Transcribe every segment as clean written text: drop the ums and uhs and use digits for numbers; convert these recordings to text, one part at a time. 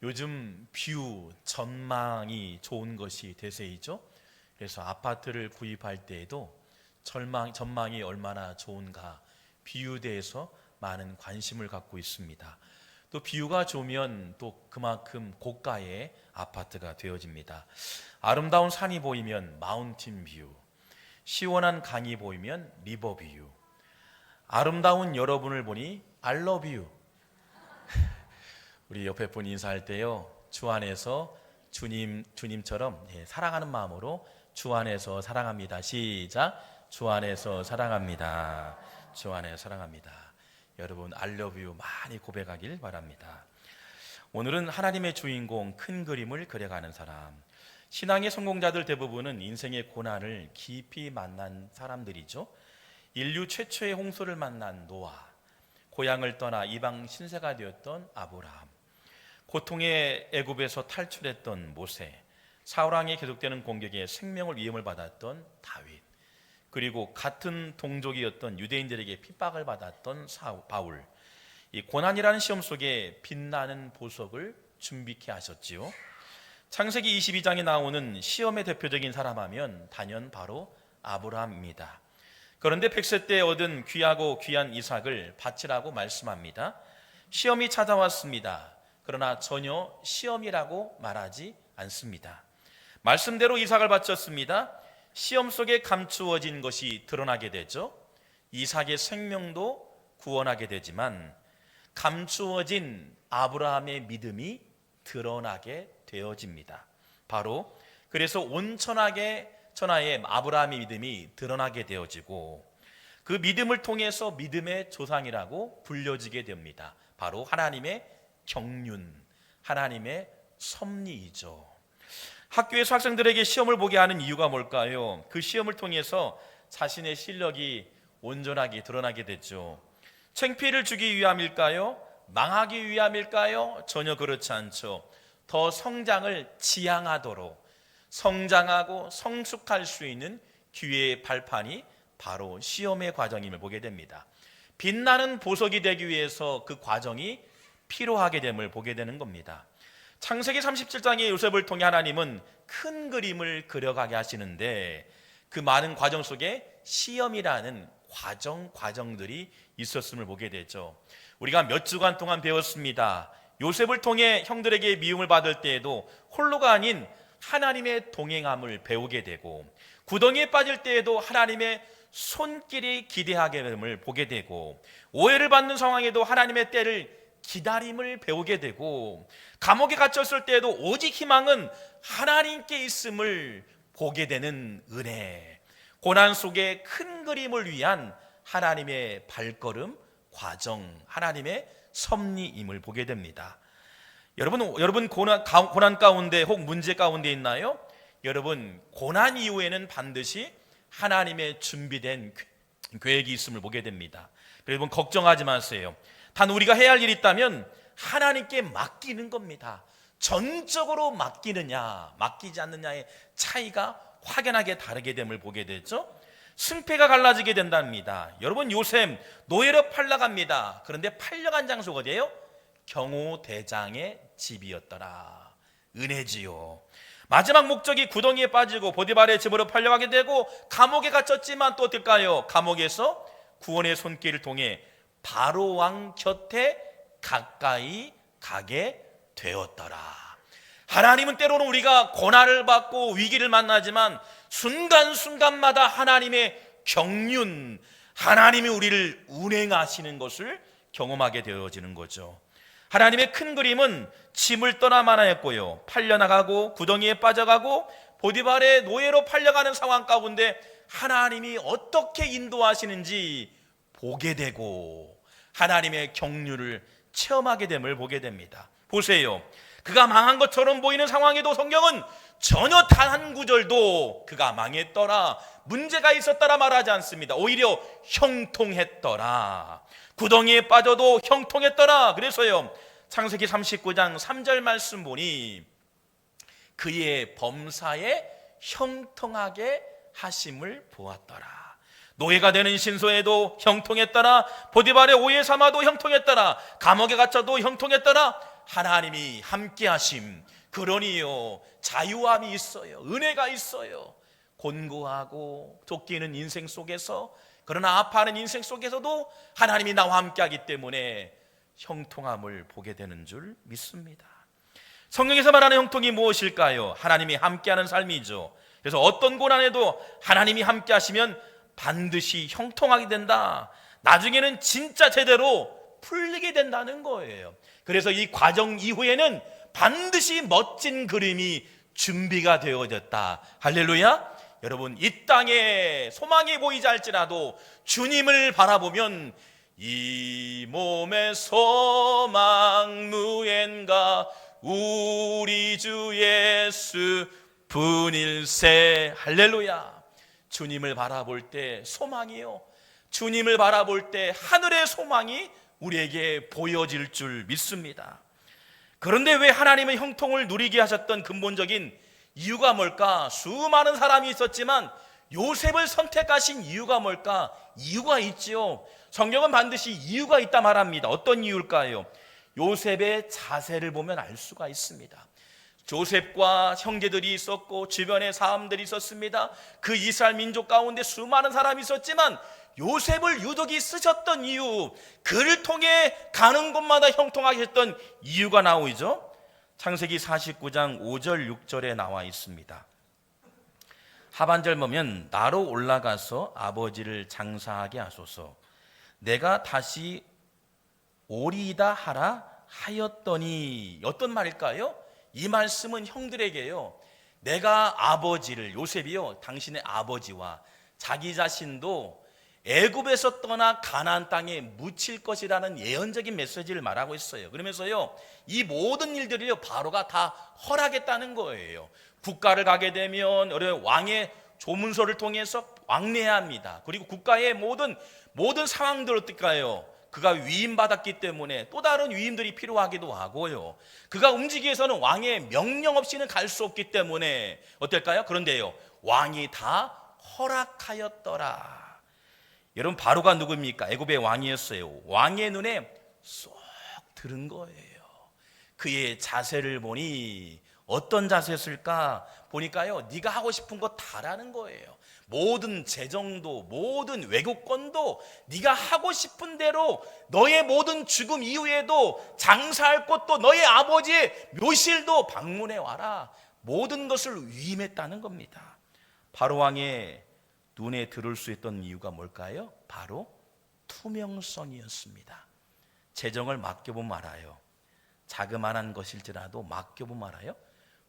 요즘 뷰, 전망이 좋은 것이 대세이죠. 그래서 아파트를 구입할 때에도 전망이 얼마나 좋은가, 뷰에 대해서 많은 관심을 갖고 있습니다. 또 뷰가 좋으면 또 그만큼 고가의 아파트가 되어집니다. 아름다운 산이 보이면 마운틴 뷰, 시원한 강이 보이면 리버 뷰, 아름다운 여러분을 보니 I love you. 우리 옆에 분 인사할 때요, 주 안에서 주님처럼 사랑하는 마음으로 주 안에서 사랑합니다. 시작. 주 안에서 사랑합니다. 주 안에서 사랑합니다. 여러분 I love you 많이 고백하길 바랍니다. 오늘은 하나님의 주인공, 큰 그림을 그려가는 사람. 신앙의 성공자들 대부분은 인생의 고난을 깊이 만난 사람들이죠. 인류 최초의 홍수를 만난 노아, 고향을 떠나 이방 신세가 되었던 아브라함, 고통의 애굽에서 탈출했던 모세, 사울왕의 계속되는 공격에 생명을 위험을 받았던 다윗, 그리고 같은 동족이었던 유대인들에게 핍박을 받았던 바울. 이 고난이라는 시험 속에 빛나는 보석을 준비케 하셨지요. 창세기 22장에 나오는 시험의 대표적인 사람하면 단연 바로 아브라함입니다. 그런데 100세 때 얻은 귀하고 귀한 이삭을 바치라고 말씀합니다. 시험이 찾아왔습니다. 그러나 전혀 시험이라고 말하지 않습니다. 말씀대로 이삭을 바쳤습니다. 시험 속에 감추어진 것이 드러나게 되죠. 이삭의 생명도 구원하게 되지만 감추어진 아브라함의 믿음이 드러나게 되어집니다. 바로 그래서 온 천하의 아브라함의 믿음이 드러나게 되어지고, 그 믿음을 통해서 믿음의 조상이라고 불려지게 됩니다. 바로 하나님의 경륜, 하나님의 섭리이죠. 학교에서 학생들에게 시험을 보게 하는 이유가 뭘까요? 그 시험을 통해서 자신의 실력이 온전하게 드러나게 됐죠. 창피를 주기 위함일까요? 망하기 위함일까요? 전혀 그렇지 않죠. 더 성장을 지향하도록, 성장하고 성숙할 수 있는 기회의 발판이 바로 시험의 과정임을 보게 됩니다. 빛나는 보석이 되기 위해서 그 과정이 필요하게 됨을 보게 되는 겁니다. 창세기 37장의 요셉을 통해 하나님은 큰 그림을 그려가게 하시는데, 그 많은 과정 속에 시험이라는 과정들이 있었음을 보게 되죠. 우리가 몇 주간 동안 배웠습니다. 요셉을 통해 형들에게 미움을 받을 때에도 홀로가 아닌 하나님의 동행함을 배우게 되고, 구덩이에 빠질 때에도 하나님의 손길이 기대하게 됨을 보게 되고, 오해를 받는 상황에도 하나님의 때를 기다림을 배우게 되고, 감옥에 갇혔을 때에도 오직 희망은 하나님께 있음을 보게 되는 은혜, 고난 속에 큰 그림을 위한 하나님의 발걸음, 과정, 하나님의 섭리임을 보게 됩니다. 여러분 고난 가운데 혹 문제 가운데 있나요? 여러분, 고난 이후에는 반드시 하나님의 준비된 계획이 있음을 보게 됩니다. 여러분, 걱정하지 마세요. 단 우리가 해야 할 일이 있다면 하나님께 맡기는 겁니다. 전적으로 맡기느냐 맡기지 않느냐의 차이가 확연하게 다르게 됨을 보게 되죠. 승패가 갈라지게 된답니다. 여러분, 요셉 노예로 팔려갑니다. 그런데 팔려간 장소가 어디예요? 경호대장의 집이었더라. 은혜지요. 마지막 목적이 구덩이에 빠지고 보디발의 집으로 팔려가게 되고, 감옥에 갇혔지만 또 어떨까요? 감옥에서 구원의 손길을 통해 바로 왕 곁에 가까이 가게 되었더라. 하나님은 때로는 우리가 고난을 받고 위기를 만나지만 순간순간마다 하나님의 경륜, 하나님이 우리를 운행하시는 것을 경험하게 되어지는 거죠. 하나님의 큰 그림은 짐을 떠나만 하였고요, 팔려나가고 구덩이에 빠져가고 보디발의 노예로 팔려가는 상황 가운데 하나님이 어떻게 인도하시는지 보게 되고 하나님의 경륜을 체험하게 됨을 보게 됩니다. 보세요. 그가 망한 것처럼 보이는 상황에도 성경은 전혀 단 한 구절도 그가 망했더라, 문제가 있었더라 말하지 않습니다. 오히려 형통했더라. 구덩이에 빠져도 형통했더라. 그래서요, 창세기 39장 3절 말씀 보니 그의 범사에 형통하게 하심을 보았더라. 노예가 되는 신소에도 형통했더라. 보디발의 오해 삼아도 형통했더라. 감옥에 갇혀도 형통했더라. 하나님이 함께 하심, 그러니요 자유함이 있어요. 은혜가 있어요. 곤고하고 쫓기는 인생 속에서, 그러나 아파하는 인생 속에서도 하나님이 나와 함께 하기 때문에 형통함을 보게 되는 줄 믿습니다. 성경에서 말하는 형통이 무엇일까요? 하나님이 함께하는 삶이죠. 그래서 어떤 고난에도 하나님이 함께 하시면 반드시 형통하게 된다. 나중에는 진짜 제대로 풀리게 된다는 거예요. 그래서 이 과정 이후에는 반드시 멋진 그림이 준비가 되어졌다. 할렐루야. 여러분, 이 땅에 소망이 보이지 않을지라도 주님을 바라보면 이 몸의 소망 무엔가 우리 주 예수 분일세. 할렐루야. 주님을 바라볼 때 소망이요, 주님을 바라볼 때 하늘의 소망이 우리에게 보여질 줄 믿습니다. 그런데 왜 하나님은 형통을 누리게 하셨던 근본적인 이유가 뭘까? 수많은 사람이 있었지만 요셉을 선택하신 이유가 뭘까? 이유가 있지요. 성경은 반드시 이유가 있다 말합니다. 어떤 이유일까요? 요셉의 자세를 보면 알 수가 있습니다. 요셉과 형제들이 있었고 주변에 사람들이 있었습니다. 그 이스라엘 민족 가운데 수많은 사람이 있었지만 요셉을 유독이 쓰셨던 이유, 그를 통해 가는 곳마다 형통하게 했던 이유가 나오죠. 창세기 49장 5절 6절에 나와 있습니다. 하반절 보면 나로 올라가서 아버지를 장사하게 하소서, 내가 다시 오리이다 하라 하였더니. 어떤 말일까요? 이 말씀은 형들에게요, 내가 아버지를, 요셉이요 당신의 아버지와 자기 자신도 애굽에서 떠나 가나안 땅에 묻힐 것이라는 예언적인 메시지를 말하고 있어요. 그러면서요 이 모든 일들이요 바로가 다 허락했다는 거예요. 국가를 가게 되면 왕의 조문서를 통해서 왕래해야 합니다. 그리고 국가의 모든 상황들 어떨까요? 그가 위임받았기 때문에 또 다른 위임들이 필요하기도 하고요, 그가 움직이기 위해서는 왕의 명령 없이는 갈 수 없기 때문에 어떨까요? 그런데요 왕이 다 허락하였더라. 여러분, 바로가 누굽니까? 애굽의 왕이었어요. 왕의 눈에 쏙 들은 거예요. 그의 자세를 보니 어떤 자세였을까? 보니까요 네가 하고 싶은 거 다라는 거예요. 모든 재정도, 모든 외국권도 네가 하고 싶은 대로, 너의 모든 죽음 이후에도 장사할 곳도, 너의 아버지의 묘실도 방문해 와라. 모든 것을 위임했다는 겁니다. 바로 왕의 눈에 들을 수 있던 이유가 뭘까요? 바로 투명성이었습니다. 재정을 맡겨보면 알아요. 자그마한 것일지라도 맡겨보면 알아요.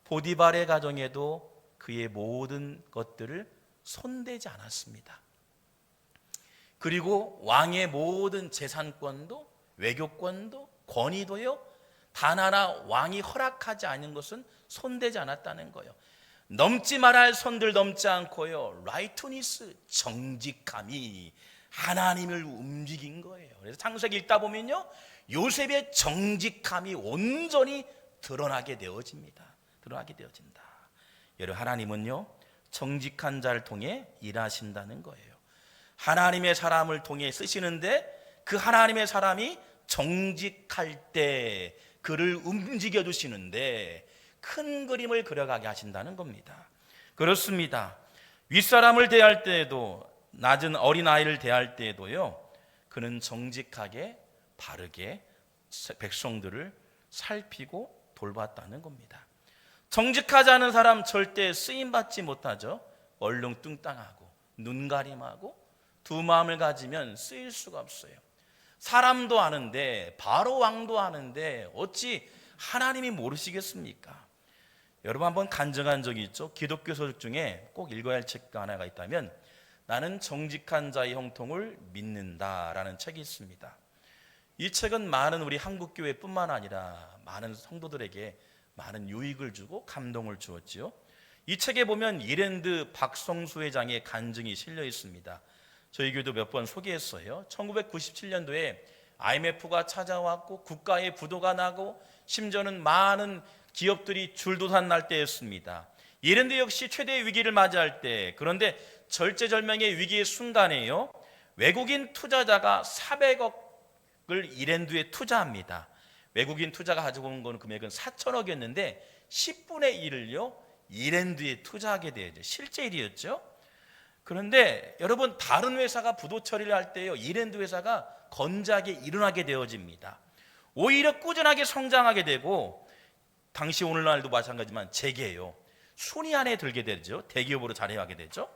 보디발의 가정에도 그의 모든 것들을 손대지 않았습니다. 그리고 왕의 모든 재산권도, 외교권도, 권위도요 단 하나 왕이 허락하지 않은 것은 손대지 않았다는 거예요. 넘지 말할 선들 넘지 않고요, 라이트니스, 정직함이 하나님을 움직인 거예요. 그래서 창세기 읽다 보면요 요셉의 정직함이 온전히 드러나게 되어진다. 여러분, 하나님은요 정직한 자를 통해 일하신다는 거예요. 하나님의 사람을 통해 쓰시는데 그 하나님의 사람이 정직할 때 그를 움직여 주시는데 큰 그림을 그려가게 하신다는 겁니다. 그렇습니다. 윗사람을 대할 때에도, 낮은 어린아이를 대할 때에도요 그는 정직하게 바르게 백성들을 살피고 돌봤다는 겁니다. 정직하지 않은 사람 절대 쓰임받지 못하죠. 얼렁뚱땅하고 눈가림하고 두 마음을 가지면 쓰일 수가 없어요. 사람도 아는데, 바로 왕도 아는데 어찌 하나님이 모르시겠습니까? 여러분, 한번 간증한 적이 있죠. 기독교 서적 중에 꼭 읽어야 할 책 하나가 있다면 나는 정직한 자의 형통을 믿는다라는 책이 있습니다. 이 책은 많은 우리 한국교회뿐만 아니라 많은 성도들에게 많은 유익을 주고 감동을 주었지요. 이 책에 보면 이랜드 박성수 회장의 간증이 실려 있습니다. 저희 교회도 몇 번 소개했어요. 1997년도에 IMF가 찾아왔고 국가의 부도가 나고 심지어는 많은 기업들이 줄도산 날 때였습니다. 이랜드 역시 최대의 위기를 맞이할 때, 그런데 절제절명의 위기의 순간에요 외국인 투자자가 400억을 이랜드에 투자합니다. 외국인 투자가 가지고 온 거는 금액은 4천억이었는데 10분의 1을요 이랜드에 투자하게 되죠. 실제 일이었죠. 그런데 여러분, 다른 회사가 부도 처리를 할 때요 이랜드 회사가 건재하게 일어나게 되어집니다. 오히려 꾸준하게 성장하게 되고, 당시 오늘날도 마찬가지지만 재계예요, 순위 안에 들게 되죠. 대기업으로 자리하게 되죠.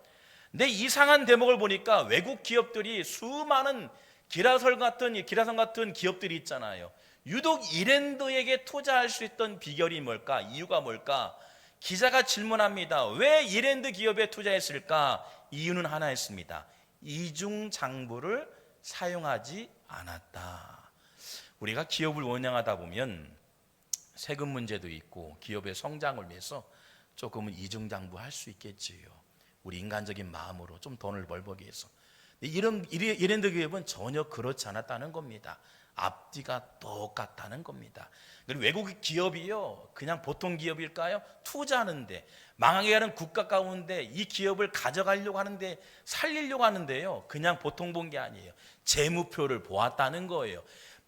근데 이상한 대목을 보니까 외국 기업들이 수많은 기라성 같은 기업들이 있잖아요. 유독 이랜드에게 투자할 수 있던 비결이 뭘까? 이유가 뭘까? 기자가 질문합니다. 왜 이랜드 기업에 투자했을까? 이유는 하나였습니다. 이중장부를 사용하지 않았다. 우리가 기업을 운영하다 보면 세금 문제도 있고 기업의 성장을 위해서 조금은 이중장부 할 수 있겠지요. 우리 인간적인 마음으로 좀 돈을 벌기 위해서. 이런 이랜드 기업은 전혀 그렇지 않았다는 겁니다. 앞뒤가 똑같다는 겁니다. 외국 기업이요 그냥 보통 기업일까요? 투자하는데, 망하게 하는 국가 가운데 이 기업을 가져가려고 하는데, 살리려고 하는데요 그냥 보통 본 게 아니에요. 재무표를 보았다는 거예요.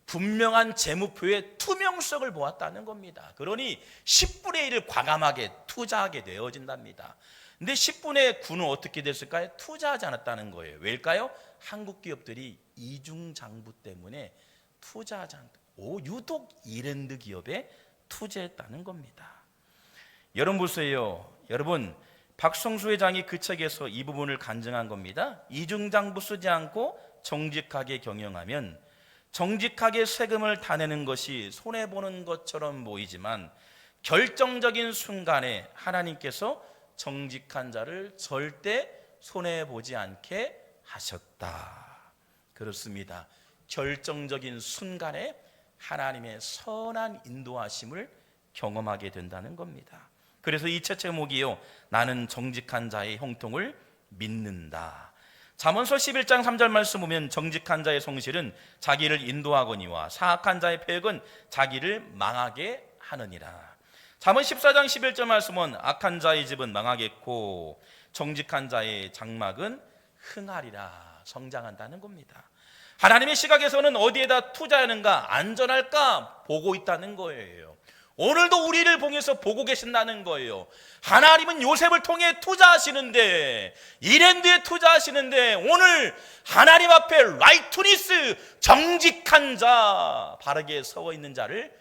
분명한 재무표의 투명성을 보았다는 겁니다. 그러니 10분의 1을 과감하게 투자하게 되어진답니다. 근데 10분의 9는 어떻게 됐을까요? 투자하지 않았다는 거예요. 왜일까요? 한국 기업들이 이중장부 때문에 투자하지 않았다. 유독 이랜드 기업에 투자했다는 겁니다. 여러분 보세요. 여러분, 박성수 회장이 그 책에서 이 부분을 간증한 겁니다. 이중장부 쓰지 않고 정직하게 경영하면 정직하게 세금을 타내는 것이 손해보는 것처럼 보이지만 결정적인 순간에 하나님께서 정직한 자를 절대 손해보지 않게 하셨다. 그렇습니다. 결정적인 순간에 하나님의 선한 인도하심을 경험하게 된다는 겁니다. 그래서 이 책 제목이요, 나는 정직한 자의 형통을 믿는다. 잠언서 11장 3절 말씀 보면 정직한 자의 성실은 자기를 인도하거니와 사악한 자의 패역은 자기를 망하게 하느니라. 잠언 14장 11절 말씀은 악한 자의 집은 망하겠고 정직한 자의 장막은 흥하리라, 성장한다는 겁니다. 하나님의 시각에서는 어디에다 투자하는가, 안전할까 보고 있다는 거예요. 오늘도 우리를 통해서 보고 계신다는 거예요. 하나님은 요셉을 통해 투자하시는데, 이랜드에 투자하시는데, 오늘 하나님 앞에 라이투니스, 정직한 자, 바르게 서고 있는 자를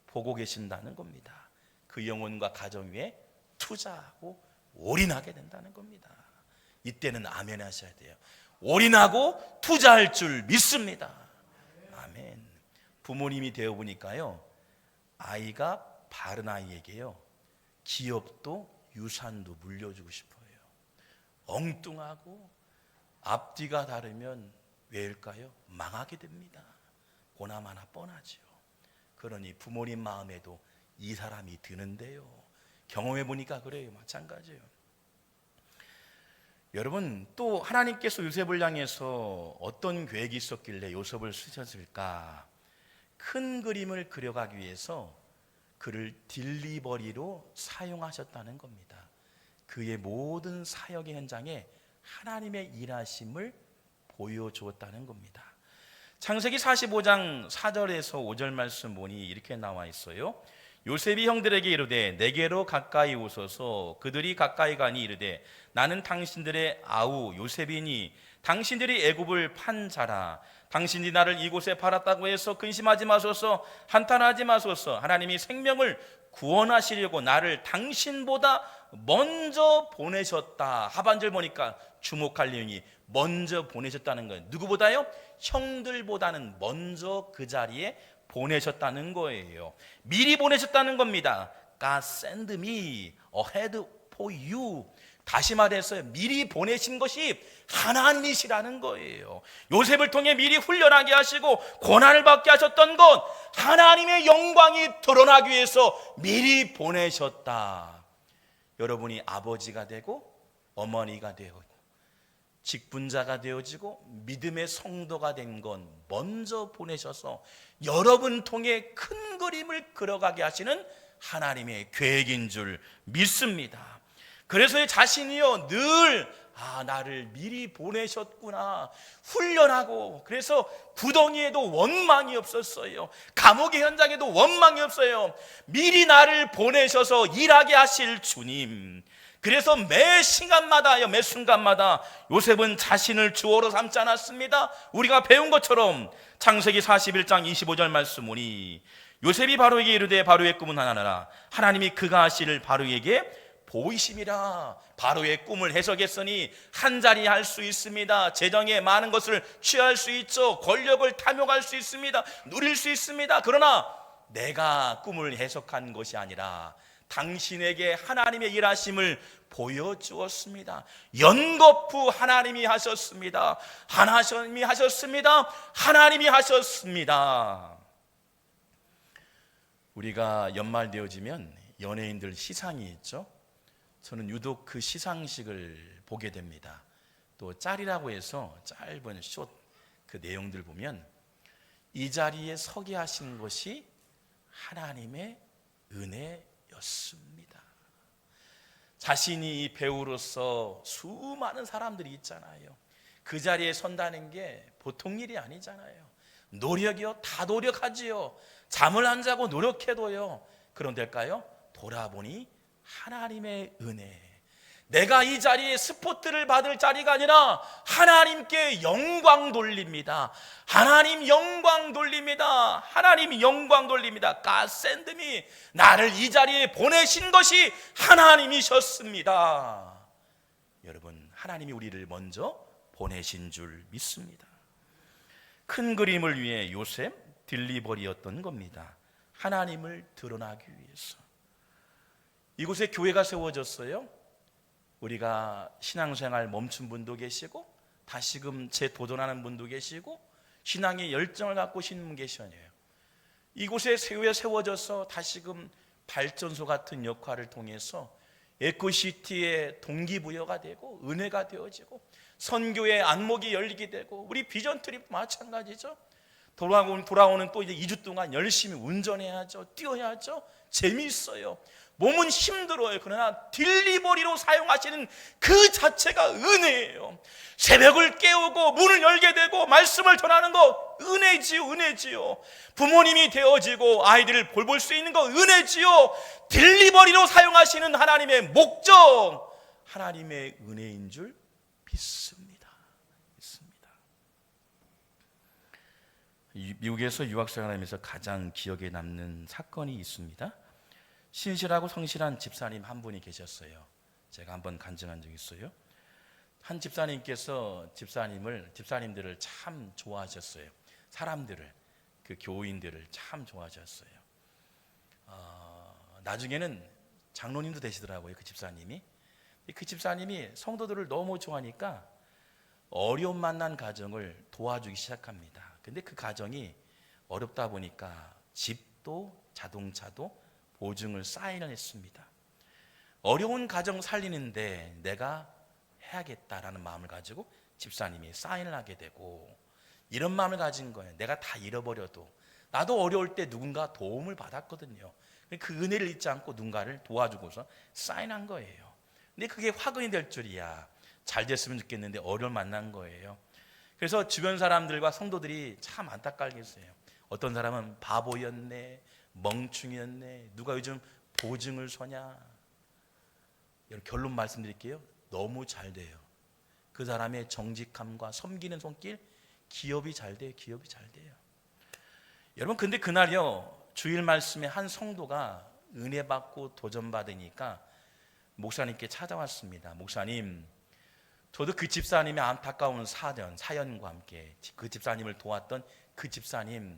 보고 계신다는 겁니다. 그 영혼과 가정 위에 투자하고 올인하게 된다는 겁니다. 이때는 아멘 하셔야 돼요. 올인하고 투자할 줄 믿습니다. 아멘. 부모님이 되어 보니까요, 아이가 바른 아이에게요 기업도 유산도 물려주고 싶어요. 엉뚱하고 앞뒤가 다르면 왜일까요? 망하게 됩니다. 고나마나 뻔하죠. 그러니 부모님 마음에도 이 사람이 드는데요, 경험해 보니까 그래요. 마찬가지예요. 여러분, 또 하나님께서 요셉을 향해서 어떤 계획이 있었길래 요셉을 쓰셨을까? 큰 그림을 그려가기 위해서 그를 딜리버리로 사용하셨다는 겁니다. 그의 모든 사역의 현장에 하나님의 일하심을 보여주었다는 겁니다. 창세기 45장 4절에서 5절 말씀 보니 이렇게 나와 있어요. 요셉이 형들에게 이르되 내게로 가까이 오소서. 그들이 가까이 가니 이르되 나는 당신들의 아우 요셉이니 당신들이 애굽을 판 자라. 당신이 나를 이곳에 팔았다고 해서 근심하지 마소서, 한탄하지 마소서. 하나님이 생명을 구원하시려고 나를 당신보다 먼저 보내셨다. 하반절 보니까 주목할 내용이 먼저 보내셨다는 거예요. 누구보다요? 형들보다는 먼저 그 자리에 보내셨다는 거예요. 미리 보내셨다는 겁니다. God send me ahead for you. 다시 말해서 미리 보내신 것이 하나님이시라는 거예요. 요셉을 통해 미리 훈련하게 하시고 고난을 받게 하셨던 것, 하나님의 영광이 드러나기 위해서 미리 보내셨다. 여러분이 아버지가 되고 어머니가 되고 직분자가 되어지고 믿음의 성도가 된 건 먼저 보내셔서 여러분 통해 큰 그림을 그려가게 하시는 하나님의 계획인 줄 믿습니다. 그래서 자신이요 늘 나를 미리 보내셨구나. 훈련하고, 그래서 구덩이에도 원망이 없었어요. 감옥의 현장에도 원망이 없어요. 미리 나를 보내셔서 일하게 하실 주님. 그래서 매 순간마다 요셉은 자신을 주어로 삼지 않았습니다. 우리가 배운 것처럼 창세기 41장 25절 말씀 보니 요셉이 바로에게 이르되 바로의 꿈은 하나라. 하나님이 그가 하시를 바로에게 보이심이라. 바로의 꿈을 해석했으니 한 자리 할 수 있습니다. 재정에 많은 것을 취할 수 있죠. 권력을 탐욕할 수 있습니다. 누릴 수 있습니다. 그러나 내가 꿈을 해석한 것이 아니라 당신에게 하나님의 일하심을 보여주었습니다. 연거푸 하나님이 하셨습니다. 하나님이 하셨습니다. 하나님이 하셨습니다. 우리가 연말 되어지면 연예인들 시상이 있죠. 저는 유독 그 시상식을 보게 됩니다. 또 짤이라고 해서 짧은 숏 그 내용들 보면 이 자리에 서게 하신 것이 하나님의 은혜였습니다. 자신이 배우로서 수많은 사람들이 있잖아요. 그 자리에 선다는 게 보통 일이 아니잖아요. 노력이요, 다 노력하지요. 잠을 안 자고 노력해도요. 그런데일까요? 돌아보니 하나님의 은혜. 내가 이 자리에 스포트를 받을 자리가 아니라 하나님께 영광 돌립니다. 하나님 영광 돌립니다. 하나님 영광 돌립니다. God send me. 나를 이 자리에 보내신 것이 하나님이셨습니다. 여러분, 하나님이 우리를 먼저 보내신 줄 믿습니다. 큰 그림을 위해 요셉 딜리버리였던 겁니다. 하나님을 드러나기 위해서. 이곳에 교회가 세워졌어요. 우리가 신앙생활 멈춘 분도 계시고 다시금 재도전하는 분도 계시고 신앙의 열정을 갖고 계신 분 계시네요. 이곳에 교회가 세워져서 다시금 발전소 같은 역할을 통해서 에코시티의 동기부여가 되고 은혜가 되어지고 선교의 안목이 열리게 되고 우리 비전 트립 마찬가지죠. 돌아오는 또 이제 2주 동안 열심히 운전해야죠. 뛰어야죠. 재미있어요. 몸은 힘들어요. 그러나 딜리버리로 사용하시는 그 자체가 은혜예요. 새벽을 깨우고 문을 열게 되고 말씀을 전하는 거 은혜지요. 은혜지요. 부모님이 되어지고 아이들을 볼볼 수 있는 거 은혜지요. 딜리버리로 사용하시는 하나님의 목적, 하나님의 은혜인 줄 믿습니다. 미국에서 유학생활하면서 가장 기억에 남는 사건이 있습니다. 신실하고 성실한 집사님 한 분이 계셨어요. 제가 한번 간증한 적이 있어요. 한 집사님께서 집사님들을 참 좋아하셨어요. 사람들을, 그 교인들을 참 좋아하셨어요. 나중에는 장로님도 되시더라고요. 그 집사님이. 그 집사님이 성도들을 너무 좋아하니까 어려움 만난 가정을 도와주기 시작합니다. 근데 그 가정이 어렵다 보니까 집도 자동차도 보증을 사인을 했습니다. 어려운 가정 살리는데 내가 해야겠다라는 마음을 가지고 집사님이 사인을 하게 되고 이런 마음을 가진 거예요. 내가 다 잃어버려도 나도 어려울 때 누군가 도움을 받았거든요. 그 은혜를 잊지 않고 누군가를 도와주고서 사인한 거예요. 근데 그게 화근이 될 줄이야. 잘 됐으면 좋겠는데 어려움을 만난 거예요. 그래서 주변 사람들과 성도들이 참 안타까웠어요. 어떤 사람은 바보였네, 멍충이었네, 누가 요즘 보증을 서냐. 여러분, 결론 말씀드릴게요. 너무 잘 돼요. 그 사람의 정직함과 섬기는 손길, 기업이 잘 돼요. 기업이 잘 돼요. 여러분, 근데 그날요, 주일 말씀에 한 성도가 은혜 받고 도전 받으니까 목사님께 찾아왔습니다. 목사님, 저도 그 집사님의 안타까운 사연과 함께 그 집사님을 도왔던 그 집사님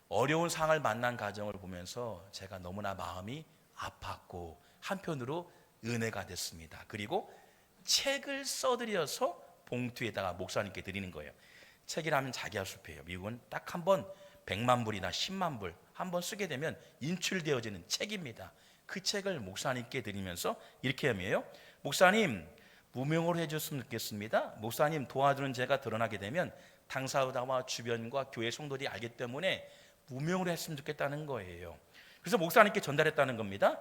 어려운 상을 만난 가정을 보면서 제가 너무나 마음이 아팠고 한편으로 은혜가 됐습니다. 그리고 책을 써드려서 봉투에다가 목사님께 드리는 거예요. 책이라면 자기야숲이에요. 미국은 딱 한 번 100만 불이나 10만 불 한 번 쓰게 되면 인출되어지는 책입니다. 그 책을 목사님께 드리면서 이렇게 하며요. 목사님, 무명으로 해줬으면 좋겠습니다. 목사님 도와주는 제가 드러나게 되면 당사자와 주변과 교회 성도들이 알기 때문에 무명으로 했으면 좋겠다는 거예요. 그래서 목사님께 전달했다는 겁니다.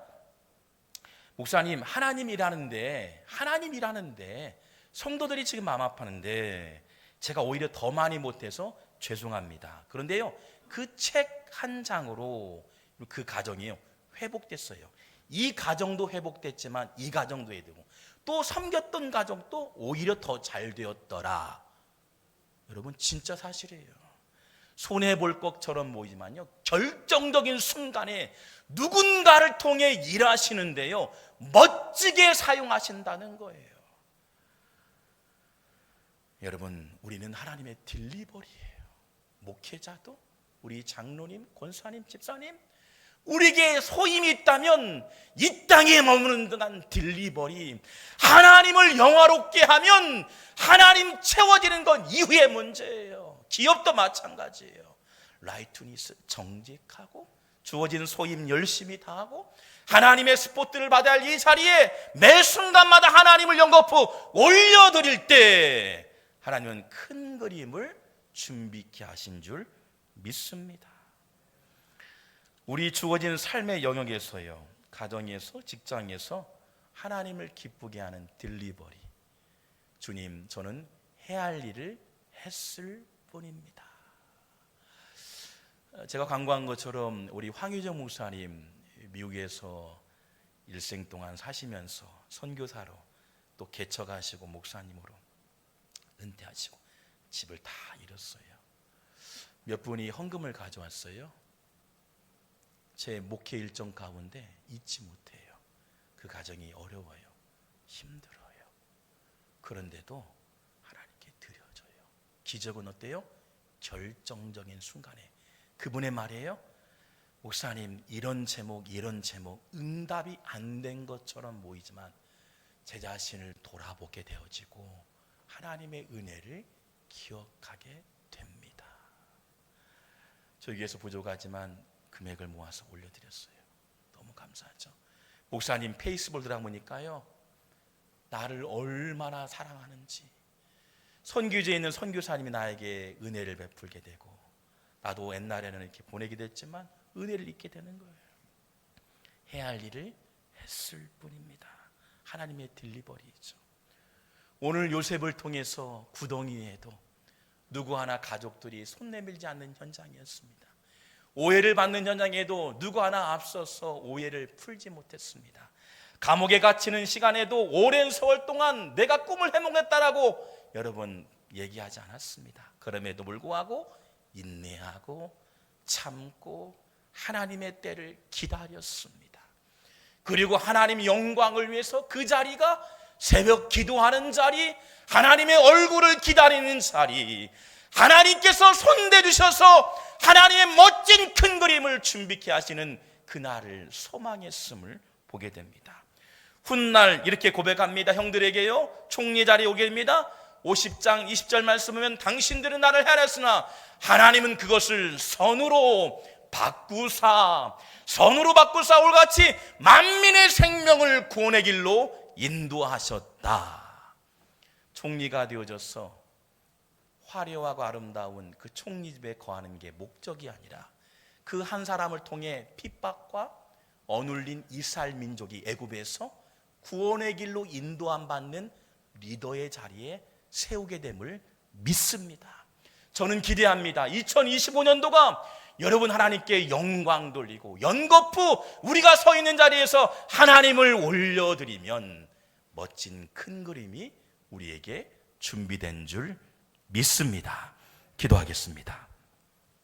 목사님, 하나님 일하는데 성도들이 지금 마음 아파하는데 제가 오히려 더 많이 못해서 죄송합니다. 그런데요, 그 책 한 장으로 그 가정이요 회복됐어요. 이 가정도 회복됐지만 이 가정도 해되고 또 섬겼던 가정도 오히려 더 잘 되었더라. 여러분, 진짜 사실이에요. 손해볼 것처럼 보이지만요, 결정적인 순간에 누군가를 통해 일하시는데요, 멋지게 사용하신다는 거예요. 여러분, 우리는 하나님의 딜리버리예요. 목회자도, 우리 장로님, 권사님, 집사님, 우리에게 소임이 있다면 이 땅에 머무는 동안 딜리버리, 하나님을 영화롭게 하면 하나님 채워지는 건 이후의 문제예요. 기업도 마찬가지예요. 라이투니스, 정직하고 주어진 소임 열심히 다하고 하나님의 스포트를 받아야 할 이 자리에 매 순간마다 하나님을 영겁으로 올려드릴 때 하나님은 큰 그림을 준비케 하신 줄 믿습니다. 우리 주어진 삶의 영역에서요, 가정에서, 직장에서 하나님을 기쁘게 하는 딜리버리, 주님, 저는 해야 할 일을 했을 뿐입니다. 제가 광고한 것처럼 우리 황유정 목사님 미국에서 일생 동안 사시면서 선교사로 또 개척하시고 목사님으로 은퇴하시고 집을 다 잃었어요. 몇 분이 헌금을 가져왔어요. 제 목회 일정 가운데 잊지 못해요. 그 가정이 어려워요. 힘들어요. 그런데도 하나님께 드려져요. 기적은 어때요? 결정적인 순간에 그분의 말이에요. 목사님, 이런 제목 응답이 안 된 것처럼 보이지만 제 자신을 돌아보게 되어지고 하나님의 은혜를 기억하게 됩니다. 저희 교회에서 부족하지만 금액을 모아서 올려드렸어요. 너무 감사하죠. 목사님 페이스북 들어보니까요, 나를 얼마나 사랑하는지, 선교지에 있는 선교사님이 나에게 은혜를 베풀게 되고 나도 옛날에는 이렇게 보내기도 했지만 은혜를 잊게 되는 거예요. 해야 할 일을 했을 뿐입니다. 하나님의 딜리버리죠. 오늘 요셉을 통해서 구덩이에도 누구 하나 가족들이 손 내밀지 않는 현장이었습니다. 오해를 받는 현장에도 누구 하나 앞서서 오해를 풀지 못했습니다. 감옥에 갇히는 시간에도 오랜 세월 동안 내가 꿈을 해먹겠다라고 여러분 얘기하지 않았습니다. 그럼에도 불구하고 인내하고 참고 하나님의 때를 기다렸습니다. 그리고 하나님 영광을 위해서 그 자리가 새벽 기도하는 자리, 하나님의 얼굴을 기다리는 자리, 하나님께서 손대주셔서 하나님의 멋진 큰 그림을 준비케 하시는 그날을 소망했음을 보게 됩니다. 훗날 이렇게 고백합니다. 형들에게요, 총리 자리에 오게 됩니다. 50장 20절 말씀하면 당신들은 나를 헤아렸으나 하나님은 그것을 선으로 바꾸사 올같이 만민의 생명을 구원의 길로 인도하셨다. 총리가 되어져서 화려하고 아름다운 그 총리집에 거하는 게 목적이 아니라 그 한 사람을 통해 핍박과 어눌린 이스라엘 민족이 애굽에서 구원의 길로 인도함 받는 리더의 자리에 세우게 됨을 믿습니다. 저는 기대합니다. 2025년도가 여러분 하나님께 영광 돌리고 연거푸 우리가 서 있는 자리에서 하나님을 올려드리면 멋진 큰 그림이 우리에게 준비된 줄 믿습니다. 기도하겠습니다.